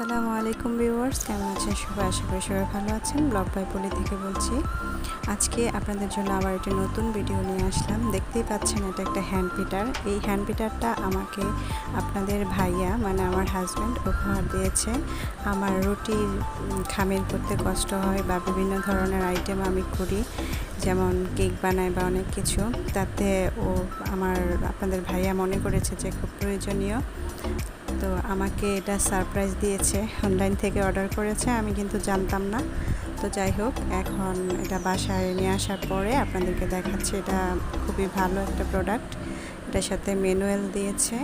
আসসালামু আলাইকুম ভিউয়ার্স, কেমন আছেন সবাই? আশা করি সবাই ভালো আছেন। ব্লগ বাই পলি থেকে বলছি। আজকে আপনাদের জন্য আবার একটি নতুন ভিডিও নিয়ে আসলাম। দেখতেই পাচ্ছেন এটা একটা হ্যান্ড পিটার। এই হ্যান্ড পিটারটা আমাকে আপনাদের ভাইয়া মানে আমার হাজব্যান্ড উপহার দিয়েছে। আমার রুটির খামির করতে কষ্ট হয় বা বিভিন্ন ধরনের আইটেম আমি করি, যেমন কেক বানাই বা অনেক কিছু, তাতে আপনাদের ভাইয়া মনে করেছে যে খুব প্রয়োজনীয়। তো আমাকে এটা সারপ্রাইজ দিয়েছে, অনলাইন থেকে অর্ডার করেছে, আমি কিন্তু জানতাম না। তো যাই হোক, এখন এটা বাসায় নিয়ে আসার পরে আপনাদেরকে দেখাচ্ছি। এটা খুবই ভালো একটা প্রোডাক্ট। এটার সাথে ম্যানুয়াল দিয়েছে,